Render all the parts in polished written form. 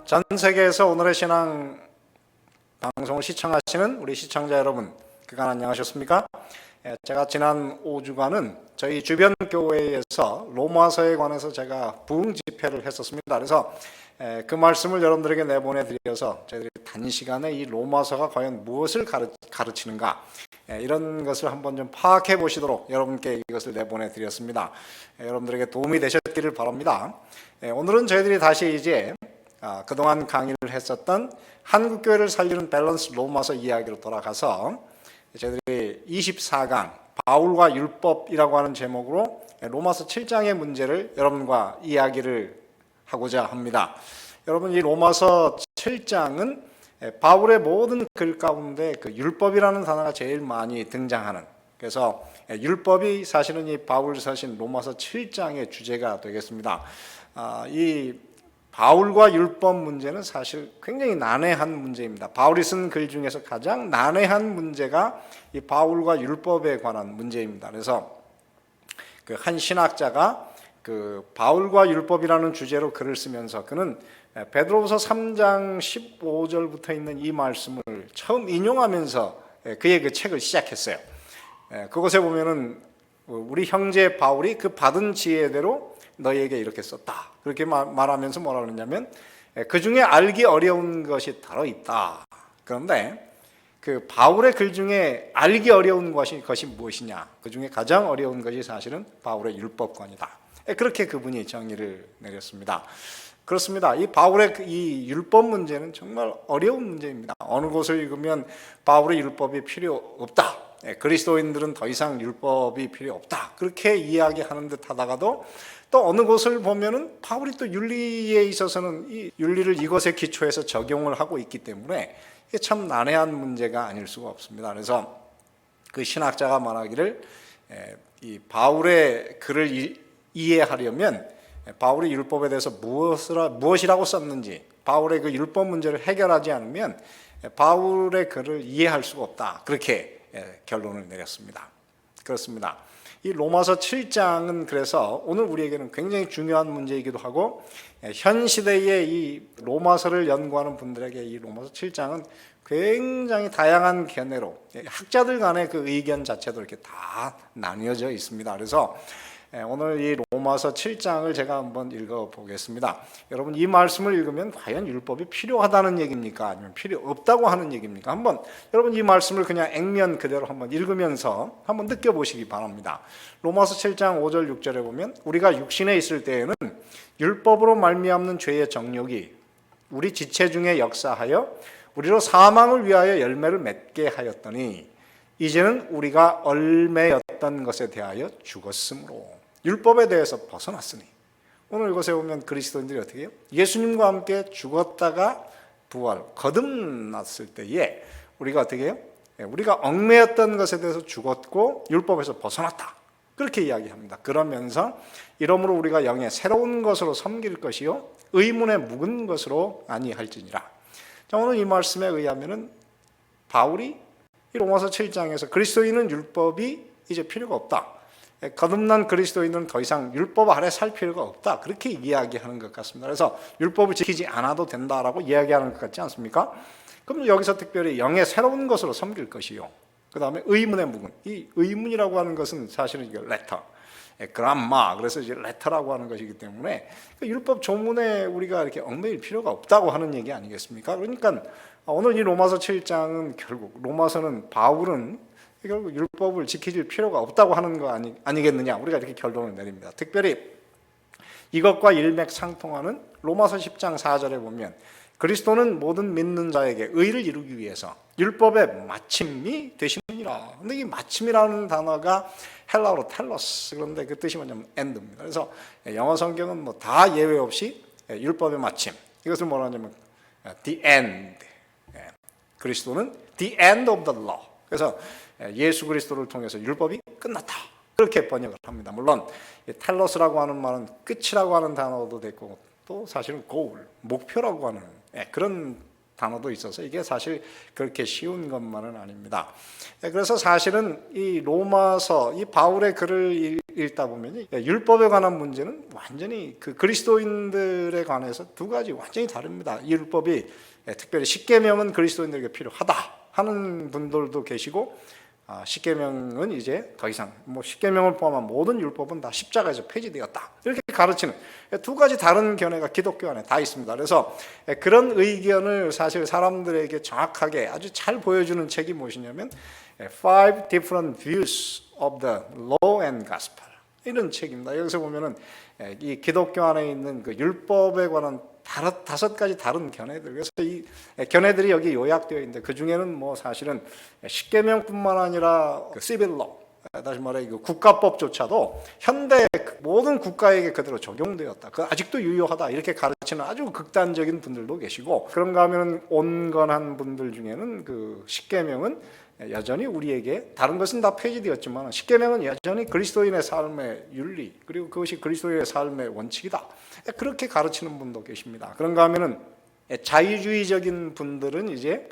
전 세계에서 오늘의 신앙 방송을 시청하시는 우리 시청자 여러분, 그간 안녕하셨습니까? 제가 지난 5주간은 저희 주변 교회에서 로마서에 관해서 제가 부흥 집회를 했었습니다. 그래서 그 말씀을 여러분들에게 내보내드려서 저희들이 단시간에 이 로마서가 과연 무엇을 가르치는가, 이런 것을 한번 좀 파악해 보시도록 여러분께 이것을 내보내드렸습니다. 여러분들에게 도움이 되셨기를 바랍니다. 오늘은 저희들이 다시 이제 그동안 강의를 했었던 한국교회를 살리는 밸런스 로마서 이야기로 돌아가서 저희들이 24강 바울과 율법이라고 하는 제목으로 로마서 7장의 문제를 여러분과 이야기를 하고자 합니다. 여러분, 이 로마서 7장은 바울의 모든 글 가운데 그 율법이라는 단어가 제일 많이 등장하는, 그래서 율법이 사실은 이 바울 서신 로마서 7장의 주제가 되겠습니다. 이 바울과 율법 문제는 사실 굉장히 난해한 문제입니다. 바울이 쓴 글 중에서 가장 난해한 문제가 이 바울과 율법에 관한 문제입니다. 그래서 그 한 신학자가 그 바울과 율법이라는 주제로 글을 쓰면서 그는 베드로후서 3장 15절부터 있는 이 말씀을 처음 인용하면서 그의 그 책을 시작했어요. 그곳에 보면은 우리 형제 바울이 그 받은 지혜대로 너희에게 이렇게 썼다, 그렇게 말하면서 뭐라 그러냐면 그 중에 알기 어려운 것이 따로 있다. 그런데 그 바울의 글 중에 알기 어려운 것이 무엇이냐, 그 중에 가장 어려운 것이 사실은 바울의 율법관이다. 그렇게 그분이 정의를 내렸습니다. 그렇습니다. 이 바울의 이 율법 문제는 정말 어려운 문제입니다. 어느 곳을 읽으면 바울의 율법이 필요 없다, 그리스도인들은 더 이상 율법이 필요 없다, 그렇게 이야기하는 듯 하다가도 또 어느 곳을 보면은 바울이 또 윤리에 있어서는 이 윤리를 이것에 기초해서 적용을 하고 있기 때문에 이게 참 난해한 문제가 아닐 수가 없습니다. 그래서 그 신학자가 말하기를 이 바울의 글을 이해하려면 바울이 율법에 대해서 무엇이라고 썼는지, 바울의 그 율법 문제를 해결하지 않으면 바울의 글을 이해할 수가 없다, 그렇게 결론을 내렸습니다. 그렇습니다. 이 로마서 7장은 그래서 오늘 우리에게는 굉장히 중요한 문제이기도 하고, 현 시대의 이 로마서를 연구하는 분들에게 이 로마서 7장은 굉장히 다양한 견해로 학자들 간의 그 의견 자체도 이렇게 다 나뉘어져 있습니다. 그래서 오늘 이 로마서 7장을 제가 한번 읽어보겠습니다. 여러분, 이 말씀을 읽으면 과연 율법이 필요하다는 얘기입니까? 아니면 필요 없다고 하는 얘기입니까? 한번 여러분 이 말씀을 그냥 액면 그대로 한번 읽으면서 한번 느껴보시기 바랍니다. 로마서 7장 5절 6절에 보면 우리가 육신에 있을 때에는 율법으로 말미암는 죄의 정욕이 우리 지체 중에 역사하여 우리로 사망을 위하여 열매를 맺게 하였더니 이제는 우리가 얼매였던 것에 대하여 죽었으므로 율법에 대해서 벗어났으니. 오늘 이곳에 보면 그리스도인들이 어떻게 해요? 예수님과 함께 죽었다가 부활, 거듭났을 때에 우리가 어떻게 해요? 우리가 얽매였던 것에 대해서 죽었고 율법에서 벗어났다, 그렇게 이야기합니다. 그러면서 이러므로 우리가 영의 새로운 것으로 섬길 것이요 의문에 묵은 것으로 아니할지니라. 자, 오늘 이 말씀에 의하면은 바울이 이 로마서 7장에서 그리스도인은 율법이 이제 필요가 없다, 거듭난 그리스도인은 더 이상 율법 아래 살 필요가 없다, 그렇게 이야기하는 것 같습니다. 그래서 율법을 지키지 않아도 된다라고 이야기하는 것 같지 않습니까? 그럼 여기서 특별히 영의 새로운 것으로 섬길 것이요, 그 다음에 의문의 묵은, 이 의문이라고 하는 것은 사실은 이게 레터, 그람마, 그래서 이제 레터라고 하는 것이기 때문에 율법 조문에 우리가 이렇게 얽매일 필요가 없다고 하는 얘기 아니겠습니까? 그러니까 오늘 이 로마서 7장은 결국 로마서는 바울은 결국 율법을 지킬 필요가 없다고 하는 거 아니겠느냐, 우리가 이렇게 결론을 내립니다. 특별히 이것과 일맥상통하는 로마서 10장 4절에 보면 그리스도는 모든 믿는 자에게 의를 이루기 위해서 율법의 마침이 되시느니라. 근데 이 마침이라는 단어가 헬라어로 텔로스, 그런데 그 뜻이 뭐냐면 end입니다. 그래서 영어 성경은 뭐 다 예외 없이 율법의 마침, 이것을 뭐라 하냐면 the end, 그리스도는 the end of the law. 그래서 예수 그리스도를 통해서 율법이 끝났다, 그렇게 번역을 합니다. 물론 텔로스라고 하는 말은 끝이라고 하는 단어도 됐고 또 사실은 goal, 목표라고 하는 그런 단어도 있어서 이게 사실 그렇게 쉬운 것만은 아닙니다. 그래서 사실은 이 로마서, 이 바울의 글을 읽다 보면 율법에 관한 문제는 완전히 그 그리스도인들에 관해서 두 가지 완전히 다릅니다. 이 율법이 특별히 십계명은 그리스도인들에게 필요하다 하는 분들도 계시고, 십계명은 이제 더 이상 십계명을 포함한 모든 율법은 다 십자가에서 폐지되었다 이렇게 가르치는 두 가지 다른 견해가 기독교 안에 다 있습니다. 그래서 그런 의견을 사실 사람들에게 정확하게 아주 잘 보여주는 책이 무엇이냐면 Five Different Views of the Law and Gospel 이런 책입니다. 여기서 보면은 이 기독교 안에 있는 그 율법에 관한 다섯 가지 다른 견해들, 그래서 이 견해들이 여기 요약되어 있는데 그 중에는 사실은 십계명뿐만 아니라 그 시빌 로, 다시 말해 그 국가법조차도 현대 모든 국가에게 그대로 적용되었다, 그 아직도 유효하다 이렇게 가르치는 아주 극단적인 분들도 계시고, 그런가 하면 온건한 분들 중에는 그 십계명은 여전히 우리에게, 다른 것은 다 폐지되었지만 십계명은 여전히 그리스도인의 삶의 윤리, 그리고 그것이 그리스도인의 삶의 원칙이다 그렇게 가르치는 분도 계십니다. 그런가 하면은 자유주의적인 분들은 이제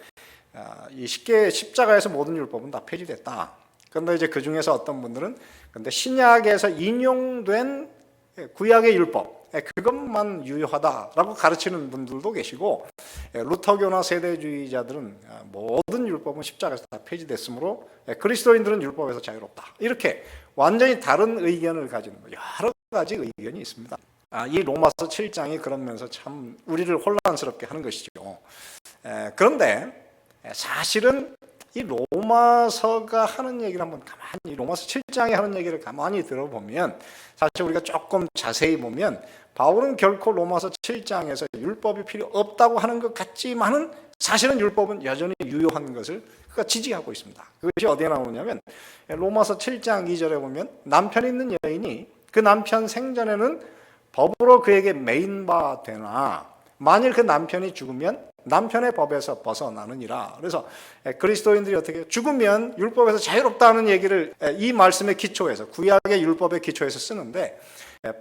이 십자가에서 모든 율법은 다 폐지됐다. 그런데 이제 그 중에서 어떤 분들은 근데 신약에서 인용된 구약의 율법 그것만 유효하다라고 가르치는 분들도 계시고, 루터교나 세대주의자들은 모든 율법은 십자가에서 다 폐지됐으므로 그리스도인들은 율법에서 자유롭다 이렇게 완전히 다른 의견을 가지는 여러 가지 의견이 있습니다. 이 로마서 7장이 그런 면에서 참 우리를 혼란스럽게 하는 것이죠. 그런데 사실은 이 로마서가 하는 얘기를 한번 가만히, 로마서 7장에 하는 얘기를 가만히 들어보면, 사실 우리가 조금 자세히 보면 바울은 결코 로마서 7장에서 율법이 필요 없다고 하는 것 같지만은 사실은 율법은 여전히 유효한 것을 그가 지지하고 있습니다. 그것이 어디에 나오냐면 로마서 7장 2절에 보면 남편 있는 여인이 그 남편 생전에는 법으로 그에게 매인 바 되나 만일 그 남편이 죽으면 남편의 법에서 벗어나느니라. 그래서 그리스도인들이 어떻게 죽으면 율법에서 자유롭다는 얘기를 이 말씀의 기초에서, 구약의 율법의 기초에서 쓰는데,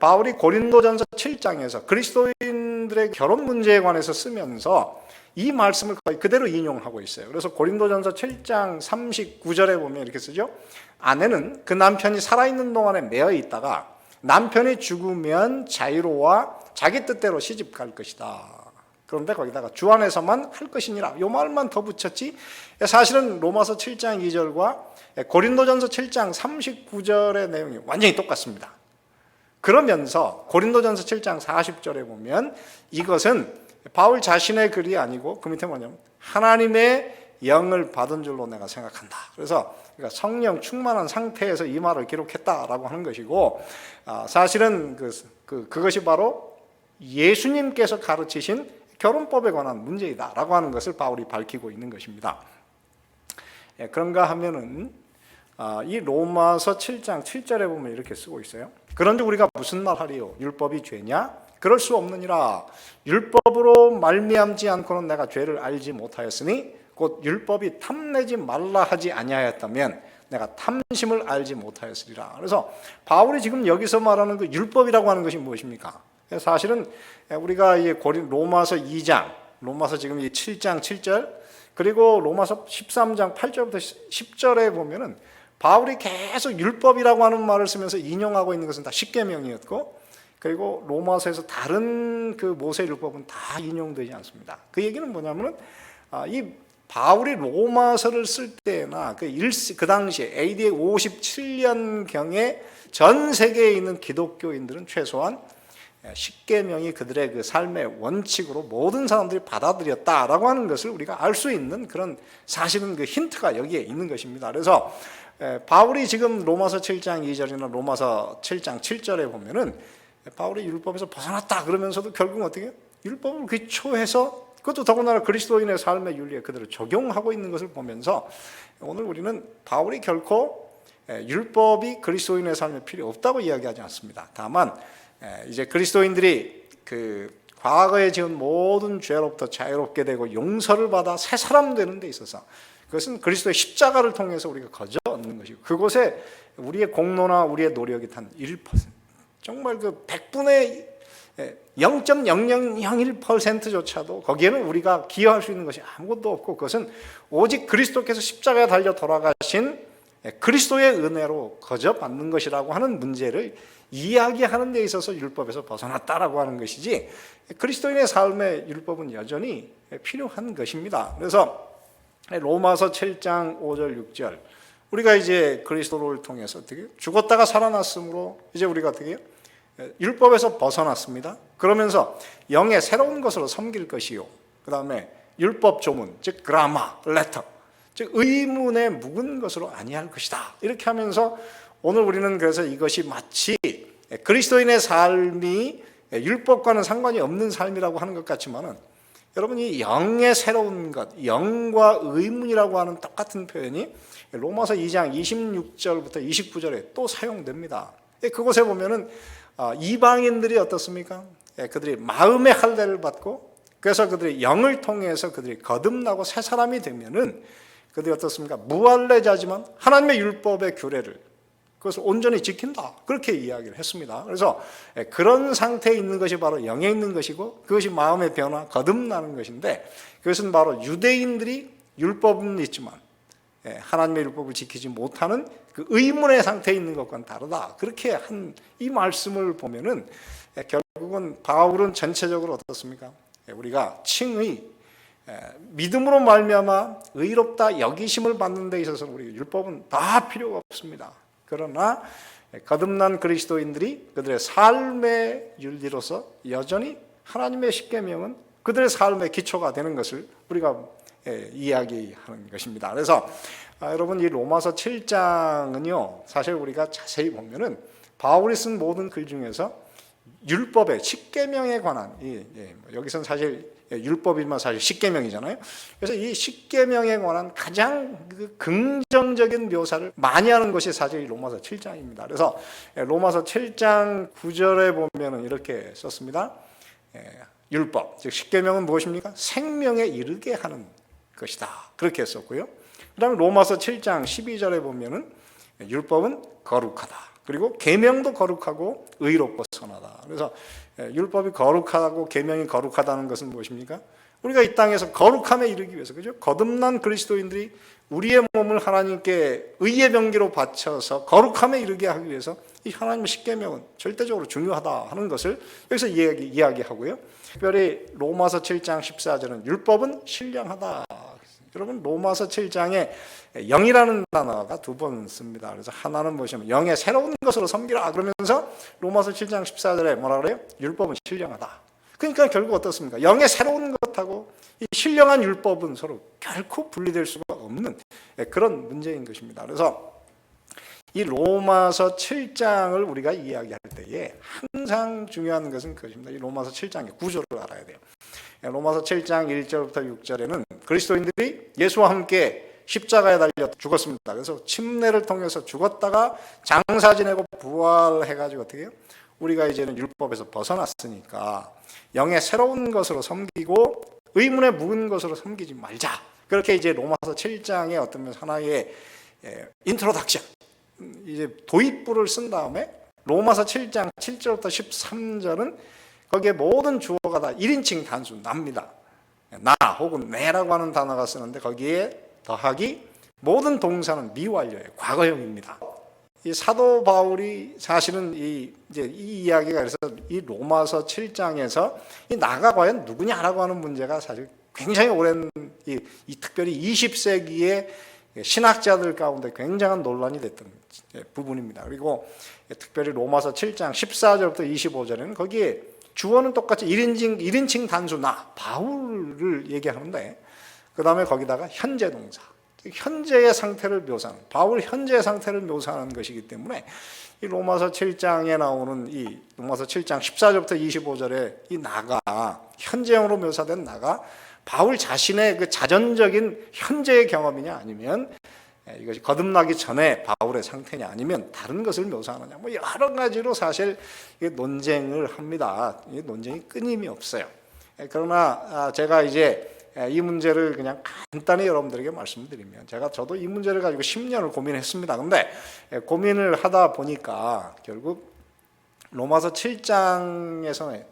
바울이 고린도전서 7장에서 그리스도인들의 결혼 문제에 관해서 쓰면서 이 말씀을 거의 그대로 인용하고 있어요. 그래서 고린도전서 7장 39절에 보면 이렇게 쓰죠. 아내는 그 남편이 살아있는 동안에 매어 있다가 남편이 죽으면 자유로워 자기 뜻대로 시집 갈 것이다. 그런데 거기다가 주 안에서만 할 것이니라 이 말만 더 붙였지, 사실은 로마서 7장 2절과 고린도전서 7장 39절의 내용이 완전히 똑같습니다. 그러면서 고린도전서 7장 40절에 보면 이것은 바울 자신의 글이 아니고 그 밑에 뭐냐면 하나님의 영을 받은 줄로 내가 생각한다. 그래서 성령 충만한 상태에서 이 말을 기록했다라고 하는 것이고, 사실은 그것이 바로 예수님께서 가르치신 결혼법에 관한 문제이다라고 하는 것을 바울이 밝히고 있는 것입니다. 그런가 하면은 이 로마서 7장 7절에 보면 이렇게 쓰고 있어요. 그런데 우리가 무슨 말하리요? 율법이 죄냐? 그럴 수 없느니라. 율법으로 말미암지 않고는 내가 죄를 알지 못하였으니 곧 율법이 탐내지 말라 하지 아니하였다면 내가 탐심을 알지 못하였으리라. 그래서 바울이 지금 여기서 말하는 그 율법이라고 하는 것이 무엇입니까? 사실은 우리가 로마서 2장, 로마서 지금 이 7장 7절, 그리고 로마서 13장 8절부터 10절에 보면은 바울이 계속 율법이라고 하는 말을 쓰면서 인용하고 있는 것은 다 십계명이었고, 그리고 로마서에서 다른 그 모세 율법은 다 인용되지 않습니다. 그 얘기는 뭐냐면은 이 바울이 로마서를 쓸 때나 그 당시에 AD 57년경에 전 세계에 있는 기독교인들은 최소한 십계명이 그들의 그 삶의 원칙으로 모든 사람들이 받아들였다라고 하는 것을 우리가 알 수 있는 그런 사실은 그 힌트가 여기에 있는 것입니다. 그래서 바울이 지금 로마서 7장 2절이나 로마서 7장 7절에 보면은 바울이 율법에서 벗어났다 그러면서도 결국 어떻게 율법을 기초해서, 그것도 더군다나 그리스도인의 삶의 윤리에 그대로 적용하고 있는 것을 보면서 오늘 우리는 바울이 결코 율법이 그리스도인의 삶에 필요 없다고 이야기하지 않습니다. 다만 이제 그리스도인들이 그 과거에 지은 모든 죄로부터 자유롭게 되고 용서를 받아 새 사람 되는 데 있어서 그것은 그리스도의 십자가를 통해서 우리가 거저 얻는 것이고, 그곳에 우리의 공로나 우리의 노력이 단 1%, 정말 그 100분의 0.0001%조차도 거기에는 우리가 기여할 수 있는 것이 아무것도 없고, 그것은 오직 그리스도께서 십자가에 달려 돌아가신 그리스도의 은혜로 거저 받는 것이라고 하는 문제를 이야기하는 데 있어서 율법에서 벗어났다라고 하는 것이지, 그리스도인의 삶에 율법은 여전히 필요한 것입니다. 그래서 로마서 7장 5절 6절, 우리가 이제 그리스도를 통해서 어떻게 죽었다가 살아났으므로 이제 우리가 어떻게 율법에서 벗어났습니다. 그러면서 영의 새로운 것으로 섬길 것이요, 그 다음에 율법 조문, 즉 그라마, 레터, 즉 의문에 묵은 것으로 아니할 것이다. 이렇게 하면서 오늘 우리는 그래서 이것이 마치 그리스도인의 삶이 율법과는 상관이 없는 삶이라고 하는 것 같지만은, 여러분이 영의 새로운 것, 영과 의문이라고 하는 똑같은 표현이 로마서 2장 26절부터 29절에 또 사용됩니다. 그곳에 보면은 이방인들이 어떻습니까? 그들이 마음의 할례를 받고, 그래서 그들이 영을 통해서 그들이 거듭나고 새 사람이 되면은 그들이 어떻습니까? 무할례자지만 하나님의 율법의 규례를, 그것을 온전히 지킨다, 그렇게 이야기를 했습니다. 그래서 그런 상태에 있는 것이 바로 영에 있는 것이고, 그것이 마음의 변화, 거듭나는 것인데, 그것은 바로 유대인들이 율법은 있지만 하나님의 율법을 지키지 못하는 그 의문의 상태에 있는 것과는 다르다, 그렇게 한 이 말씀을 보면은 결국은 바울은 전체적으로 어떻습니까? 우리가 칭의, 믿음으로 말미암아 의롭다 여기심을 받는 데 있어서 우리 율법은 다 필요가 없습니다. 그러나 거듭난 그리스도인들이 그들의 삶의 윤리로서 여전히 하나님의 십계명은 그들의 삶의 기초가 되는 것을 우리가 이야기하는 것입니다. 그래서 여러분, 이 로마서 7장은요, 사실 우리가 자세히 보면은 바울이 쓴 모든 글 중에서 율법의 십계명에 관한, 여기서는 사실 율법이지만 사실 십계명이잖아요. 그래서 이 십계명에 관한 가장 긍정적인 묘사를 많이 하는 것이 사실 로마서 7장입니다. 그래서 로마서 7장 9절에 보면은 이렇게 썼습니다. 율법, 즉 십계명은 무엇입니까? 생명에 이르게 하는 것이다, 그렇게 했었고요. 그다음에 로마서 7장 12절에 보면은 율법은 거룩하다, 그리고 계명도 거룩하고 의롭고 선하다. 그래서 율법이 거룩하고 계명이 거룩하다는 것은 무엇입니까? 우리가 이 땅에서 거룩함에 이르기 위해서, 그죠? 거듭난 그리스도인들이 우리의 몸을 하나님께 의의 병기로 바쳐서 거룩함에 이르게 하기 위해서 이 하나님의 십계명은 절대적으로 중요하다 하는 것을 여기서 이야기하고요. 특별히 로마서 7장 14절은 율법은 신령하다. 여러분, 로마서 7장에 영이라는 단어가 두 번 씁니다. 그래서 하나는 무엇이냐면 영의 새로운 것으로 섬기라, 그러면서 로마서 7장 14절에 뭐라 그래요? 율법은 신령하다. 그러니까 결국 어떻습니까? 영의 새로운 것하고 이 신령한 율법은 서로 결코 분리될 수가 없는 그런 문제인 것입니다. 그래서 이 로마서 7장을 우리가 이야기할 때에 항상 중요한 것은 그것입니다. 이 로마서 7장의 구조를 알아야 돼요. 로마서 7장 1절부터 6절에는 그리스도인들이 예수와 함께 십자가에 달려 죽었습니다. 그래서 침례를 통해서 죽었다가 장사 지내고 부활해가지고 어떻게 해요? 우리가 이제는 율법에서 벗어났으니까 영의 새로운 것으로 섬기고 의문에 묵은 것으로 섬기지 말자. 그렇게 이제 로마서 7장에 어떤 하나의 인트로덕션, 이제 도입부를 쓴 다음에 로마서 7장 7절부터 13절은 거기에 모든 주어가 다 1인칭 단수 납니다. 나 혹은 내라고 하는 단어가 쓰는데 거기에 더하기 모든 동사는 미완료예요. 과거형입니다. 이 사도 바울이 사실은 이 이야기가, 그래서 이 로마서 7장에서 이 나가 과연 누구냐라고 하는 문제가 사실 굉장히 오랜 특별히 20세기의 신학자들 가운데 굉장한 논란이 됐던 부분입니다. 그리고 특별히 로마서 7장 14절부터 25절에는 거기에 주어는 똑같이 1인칭 단수 나, 바울을 얘기하는데 그 다음에 거기다가 현재 동사, 현재의 상태를 묘사하는, 바울 현재의 상태를 묘사하는 것이기 때문에 이 로마서 7장에 나오는 이 로마서 7장 14절부터 25절에 이 나가, 현재형으로 묘사된 나가 바울 자신의 그 자전적인 현재의 경험이냐, 아니면 이것이 거듭나기 전에 바울의 상태냐, 아니면 다른 것을 묘사하느냐, 뭐 여러 가지로 사실 논쟁을 합니다. 이 논쟁이 끊임이 없어요. 그러나 제가 이제 이 문제를 그냥 간단히 여러분들에게 말씀드리면, 저도 이 문제를 가지고 10년을 고민했습니다. 근데 고민을 하다 보니까 결국 로마서 7장에서의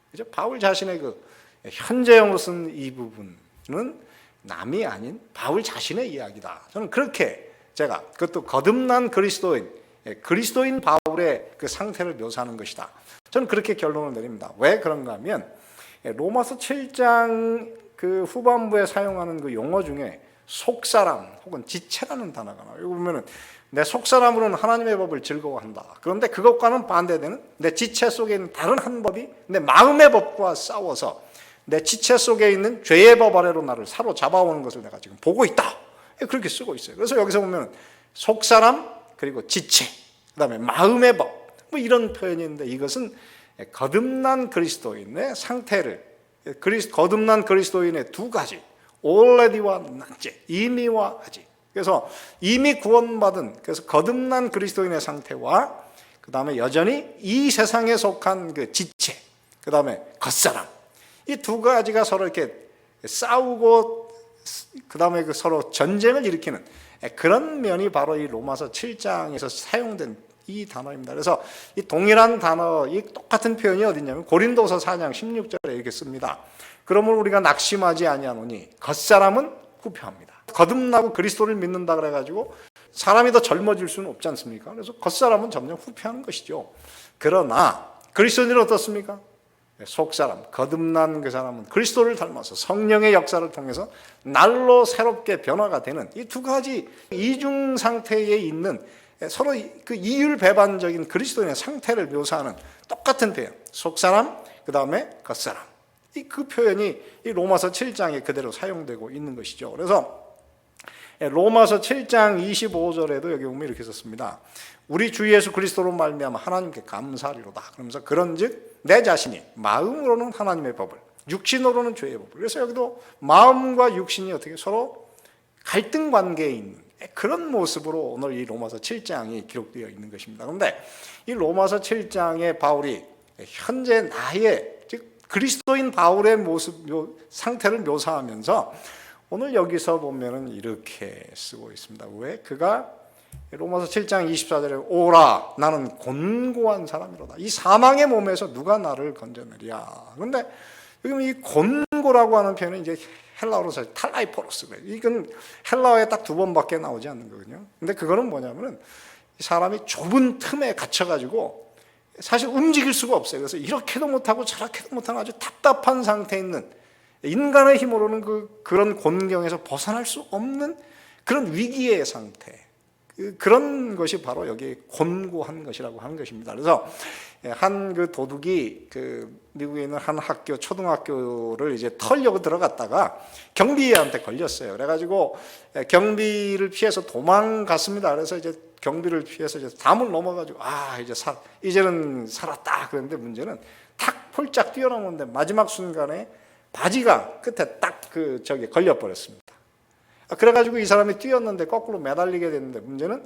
그죠? 바울 자신의 그 현재형으로 쓴 이 부분은 남이 아닌 바울 자신의 이야기다. 저는 그렇게 제가 그것도 거듭난 그리스도인, 그리스도인 바울의 그 상태를 묘사하는 것이다. 저는 그렇게 결론을 내립니다. 왜 그런가 하면 로마서 7장 그 후반부에 사용하는 그 용어 중에 속사람 혹은 지체라는 단어가 나와요. 여기 보면은 내 속사람으로는 하나님의 법을 즐거워한다. 그런데 그것과는 반대되는 내 지체 속에 있는 다른 한 법이 내 마음의 법과 싸워서 내 지체 속에 있는 죄의 법 아래로 나를 사로잡아오는 것을 내가 지금 보고 있다. 그렇게 쓰고 있어요. 그래서 여기서 보면 속사람 그리고 지체 그다음에 마음의 법 뭐 이런 표현인데 이것은 거듭난 그리스도인의 상태를 거듭난 그리스도인의 두 가지 already와 not제 이미와 아직. 그래서 이미 구원받은 그래서 거듭난 그리스도인의 상태와 그 다음에 여전히 이 세상에 속한 그 지체 그 다음에 겉사람 이 두 가지가 서로 이렇게 싸우고 그 다음에 그 서로 전쟁을 일으키는 그런 면이 바로 이 로마서 7장에서 사용된 이 단어입니다. 그래서 이 동일한 단어, 이 똑같은 표현이 어디냐면 고린도서 4장 16절에 이렇게 씁니다. 그러므로 우리가 낙심하지 아니하노니 겉사람은 후패합니다. 거듭나고 그리스도를 믿는다 그래가지고 사람이 더 젊어질 수는 없지 않습니까? 그래서 겉사람은 점점 후패하는 것이죠. 그러나 그리스도인은 어떻습니까? 속사람, 거듭난 그 사람은 그리스도를 닮아서 성령의 역사를 통해서 날로 새롭게 변화가 되는 이 두 가지 이중 상태에 있는 서로 그 이율배반적인 그리스도인의 상태를 묘사하는 똑같은 표현, 속사람, 그 다음에 겉사람. 그 표현이 이 로마서 7장에 그대로 사용되고 있는 것이죠. 그래서 로마서 7장 25절에도 여기 보면 이렇게 썼습니다. 우리 주 예수 그리스도로 말미암아 하나님께 감사하리로다. 그러면서 그런즉 내 자신이 마음으로는 하나님의 법을, 육신으로는 죄의 법을. 그래서 여기도 마음과 육신이 어떻게 서로 갈등 관계에 있는 그런 모습으로 오늘 이 로마서 7장이 기록되어 있는 것입니다. 그런데 이 로마서 7장에 바울이 현재 나의 즉 그리스도인 바울의 모습 상태를 묘사하면서 오늘 여기서 보면은 이렇게 쓰고 있습니다. 왜? 그가 로마서 7장 24절에 오라 나는 곤고한 사람이로다. 이 사망의 몸에서 누가 나를 건져내랴. 그런데 여기 이 곤고라고 하는 표현은 이제 헬라어로 사실 탈라이포로스 그래요. 이건 헬라어에 딱 두 번밖에 나오지 않는 거거든요. 근데 그거는 뭐냐면은 사람이 좁은 틈에 갇혀가지고 사실 움직일 수가 없어요. 그래서 이렇게도 못하고 저렇게도 못하는 아주 답답한 상태에 있는 인간의 힘으로는 그런 곤경에서 벗어날 수 없는 그런 위기의 상태. 그런 것이 바로 여기 곤고한 것이라고 하는 것입니다. 그래서 한 그 도둑이 그 미국에 있는 한 학교 초등학교를 이제 털려고 들어갔다가 경비한테 걸렸어요. 그래가지고 경비를 피해서 도망갔습니다. 그래서 이제 경비를 피해서 이제 담을 넘어가지고 이제는 살았다. 그런데 문제는 탁 폴짝 뛰어넘었는데 마지막 순간에 바지가 끝에 딱 저기 걸려 버렸습니다. 그래가지고 이 사람이 뛰었는데 거꾸로 매달리게 됐는데 문제는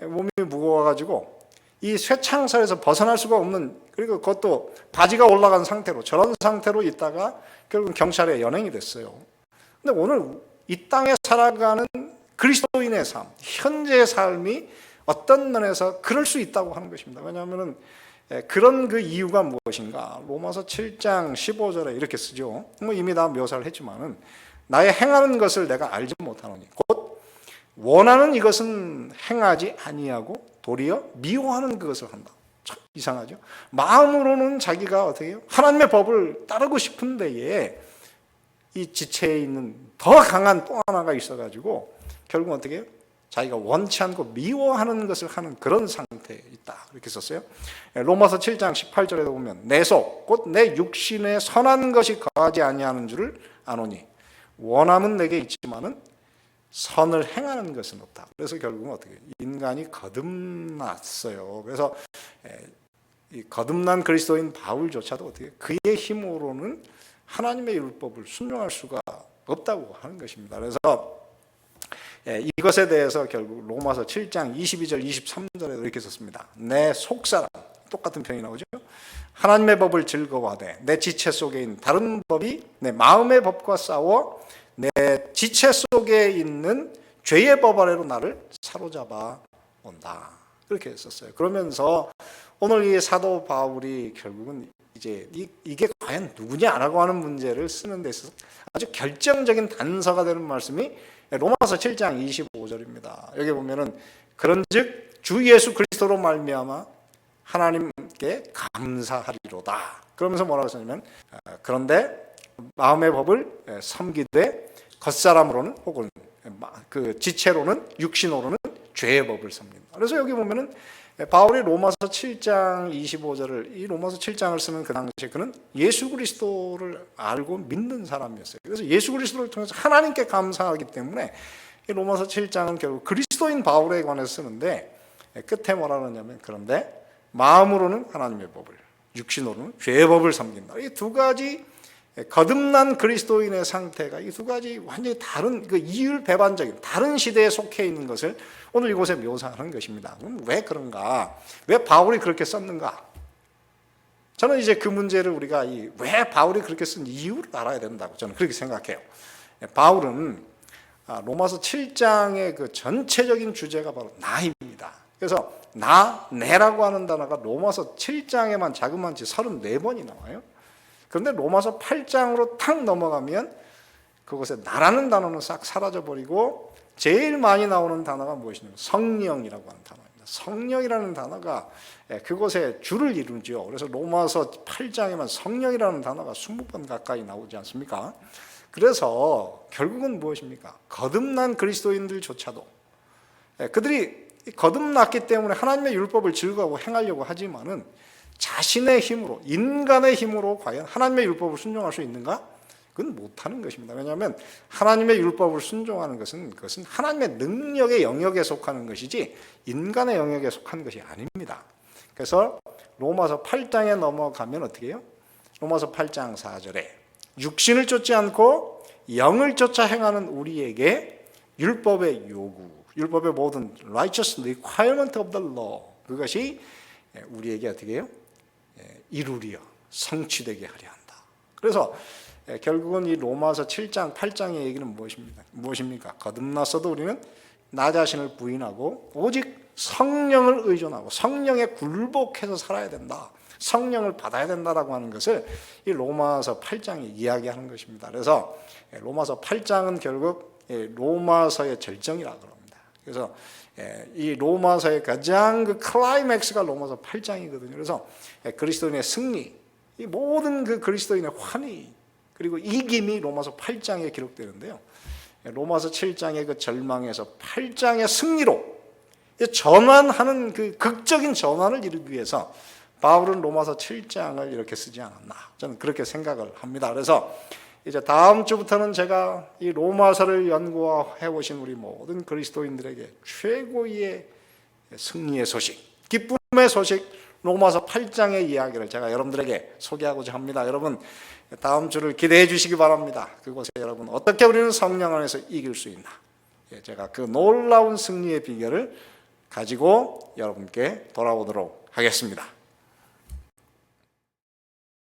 몸이 무거워가지고 이 쇠창살에서 벗어날 수가 없는 그리고 그것도 바지가 올라간 상태로 저런 상태로 있다가 결국은 경찰에 연행이 됐어요. 근데 오늘 이 땅에 살아가는 그리스도인의 삶, 현재의 삶이 어떤 면에서 그럴 수 있다고 하는 것입니다. 왜냐하면은 그런 그 이유가 무엇인가? 로마서 7장 15절에 이렇게 쓰죠. 뭐 이미 다 묘사를 했지만은 나의 행하는 것을 내가 알지 못하노니 곧 원하는 이것은 행하지 아니하고 도리어 미워하는 그것을 한다. 참 이상하죠. 마음으로는 자기가 어떻게 해요? 하나님의 법을 따르고 싶은 데에 이 지체에 있는 더 강한 또 하나가 있어가지고 결국 어떻게 해요? 자기가 원치 않고 미워하는 것을 하는 그런 상태에 있다. 이렇게 썼어요. 로마서 7장 18절에도 보면 내 속 곧 내 육신에 선한 것이 거하지 아니하는 줄을 아노니 원함은 내게 있지만은 선을 행하는 것은 없다. 그래서 결국은 어떻게 인간이 거듭났어요. 그래서 이 거듭난 그리스도인 바울조차도 어떻게 그의 힘으로는 하나님의 율법을 순종할 수가 없다고 하는 것입니다. 그래서 이것에 대해서 결국 로마서 7장 22절 23절에도 이렇게 썼습니다. 내 속사람 똑같은 표현이 나오죠. 하나님의 법을 즐거워하되 내 지체 속에 있는 다른 법이 내 마음의 법과 싸워 내 지체 속에 있는 죄의 법 아래로 나를 사로잡아 온다. 그렇게 했었어요. 그러면서 오늘 이 사도 바울이 결국은 이제 이게 과연 누구냐라고 하는 문제를 쓰는 데 있어서 아주 결정적인 단서가 되는 말씀이 로마서 7장 25절입니다. 여기 보면은 그런즉 주 예수 그리스도로 말미암아 하나님께 감사하리로다. 그러면서 뭐라고 썼냐면 그런데 마음의 법을 섬기되 겉사람으로는 혹은 그 지체로는 육신으로는 죄의 법을 섬긴다. 그래서 여기 보면은 바울이 로마서 7장 25절을 이 로마서 7장을 쓰는 그 당시에 그는 예수 그리스도를 알고 믿는 사람이었어요. 그래서 예수 그리스도를 통해서 하나님께 감사하기 때문에 이 로마서 7장은 결국 그리스도인 바울에 관해서 쓰는데 끝에 뭐라 그러냐면 그런데 마음으로는 하나님의 법을 육신으로는 죄의 법을 섬긴다. 이 두 가지 거듭난 그리스도인의 상태가 이 두 가지 완전히 다른 그 이율배반적인 다른 시대에 속해 있는 것을 오늘 이곳에 묘사하는 것입니다. 그럼 왜 그런가? 왜 바울이 그렇게 썼는가? 저는 이제 그 문제를 우리가 왜 바울이 그렇게 쓴 이유를 알아야 된다고 저는 그렇게 생각해요. 바울은 로마서 7장의 그 전체적인 주제가 바로 나입니다. 그래서 내라고 하는 단어가 로마서 7장에만 자그마치 34번이 나와요. 그런데 로마서 8장으로 탁 넘어가면 그곳에 나라는 단어는 싹 사라져버리고 제일 많이 나오는 단어가 무엇이냐면 성령이라고 하는 단어입니다. 성령이라는 단어가 그곳에 줄을 이루죠. 그래서 로마서 8장에만 성령이라는 단어가 20번 가까이 나오지 않습니까? 그래서 결국은 무엇입니까? 거듭난 그리스도인들조차도 그들이 거듭났기 때문에 하나님의 율법을 즐거워 행하려고 하지만은 자신의 힘으로 인간의 힘으로 과연 하나님의 율법을 순종할 수 있는가? 그건 못하는 것입니다. 왜냐하면 하나님의 율법을 순종하는 것은 그것은 하나님의 능력의 영역에 속하는 것이지 인간의 영역에 속한 것이 아닙니다. 그래서 로마서 8장에 넘어가면 어떻게 해요? 로마서 8장 4절에 육신을 쫓지 않고 영을 쫓아 행하는 우리에게 율법의 요구, 율법의 모든 righteous requirement of the law 그것이 우리에게 어떻게 해요? 이루리여 성취되게 하려 한다. 그래서 결국은 이 로마서 7장 8장의 얘기는 무엇입니까? 거듭났어도 우리는 나 자신을 부인하고 오직 성령을 의존하고 성령에 굴복해서 살아야 된다. 성령을 받아야 된다라고 하는 것을 이 로마서 8장이 이야기하는 것입니다. 그래서 로마서 8장은 결국 로마서의 절정이라고 합니다. 그래서 이 로마서의 가장 그 클라이맥스가 로마서 8장이거든요. 그래서 그리스도인의 승리, 이 모든 그 그리스도인의 환희 그리고 이김이 로마서 8장에 기록되는데요. 로마서 7장의 그 절망에서 8장의 승리로 전환하는 그 극적인 전환을 이루기 위해서 바울은 로마서 7장을 이렇게 쓰지 않았나 저는 그렇게 생각을 합니다. 그래서 이제 다음 주부터는 제가 이 로마서를 연구해 오신 우리 모든 그리스도인들에게 최고의 승리의 소식, 기쁨의 소식 로마서 8장의 이야기를 제가 여러분들에게 소개하고자 합니다. 여러분 다음 주를 기대해 주시기 바랍니다. 그곳에 여러분 어떻게 우리는 성령 안에서 이길 수 있나? 제가 그 놀라운 승리의 비결을 가지고 여러분께 돌아오도록 하겠습니다.